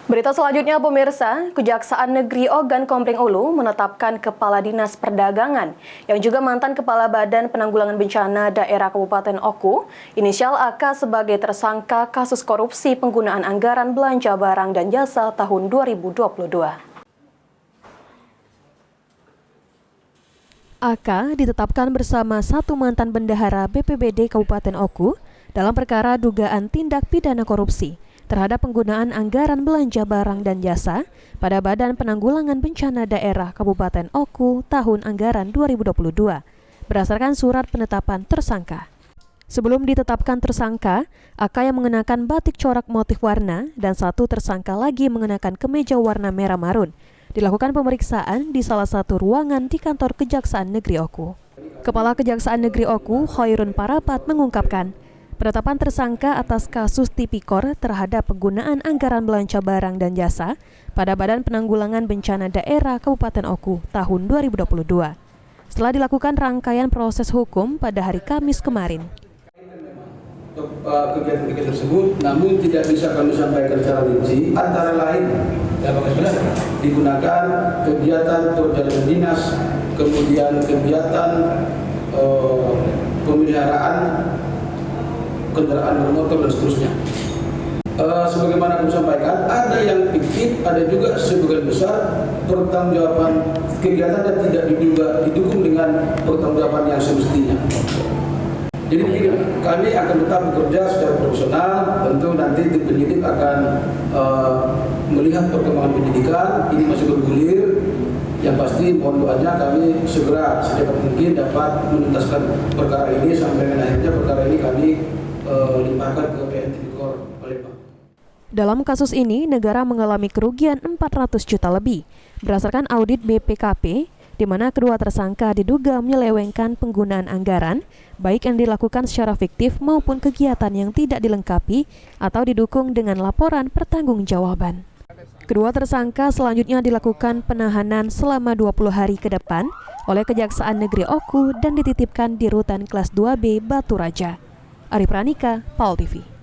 Berita selanjutnya pemirsa, Kejaksaan Negeri Ogan Komering Ulu menetapkan Kepala Dinas Perdagangan yang juga mantan Kepala Badan Penanggulangan Bencana Daerah Kabupaten Oku, inisial AK sebagai tersangka kasus korupsi penggunaan anggaran belanja barang dan jasa tahun 2022. AK ditetapkan bersama satu mantan bendahara BPBD Kabupaten Oku dalam perkara dugaan tindak pidana korupsi terhadap penggunaan anggaran belanja barang dan jasa pada Badan Penanggulangan Bencana Daerah Kabupaten Oku tahun anggaran 2022 berdasarkan surat penetapan tersangka. Sebelum ditetapkan tersangka, AK yang mengenakan batik corak motif warna dan satu tersangka lagi mengenakan kemeja warna merah marun dilakukan pemeriksaan di salah satu ruangan di kantor Kejaksaan Negeri Oku. Kepala Kejaksaan Negeri Oku, Khairun Parapat, mengungkapkan penetapan tersangka atas kasus tipikor terhadap penggunaan anggaran belanja barang dan jasa pada Badan Penanggulangan Bencana Daerah Kabupaten Oku tahun 2022. Setelah dilakukan rangkaian proses hukum pada hari Kamis kemarin. Kegiatan tersebut, namun tidak bisa kami sampaikan secara rinci. Antara lain, digunakan kegiatan perjalanan dinas, kemudian kegiatan pemeliharaan kendaraan bermotor dan seterusnya. Sebagaimana kami sampaikan, ada yang fiktif, ada juga sebagian besar pertanggungjawaban kegiatan dan tidak didukung dengan pertanggungjawaban yang semestinya. Jadi begini, kami akan tetap bekerja secara profesional. Tentu nanti tim penyidik akan melihat perkembangan penyidikan. Ini masih bergulir. Yang pasti mohon doanya kami segera secepat mungkin dapat menuntaskan perkara ini sampai dengan akhirnya perkara ini kami limpahkan ke PN Tipikor Palembang. Dalam kasus ini, negara mengalami kerugian 400 juta lebih berdasarkan audit BPKP, di mana kedua tersangka diduga menyelewengkan penggunaan anggaran, baik yang dilakukan secara fiktif maupun kegiatan yang tidak dilengkapi atau didukung dengan laporan pertanggungjawaban. Kedua tersangka selanjutnya dilakukan penahanan selama 20 hari ke depan oleh Kejaksaan Negeri Oku dan dititipkan di Rutan Kelas 2B Batu Raja. Ari Pranika, PAL TV.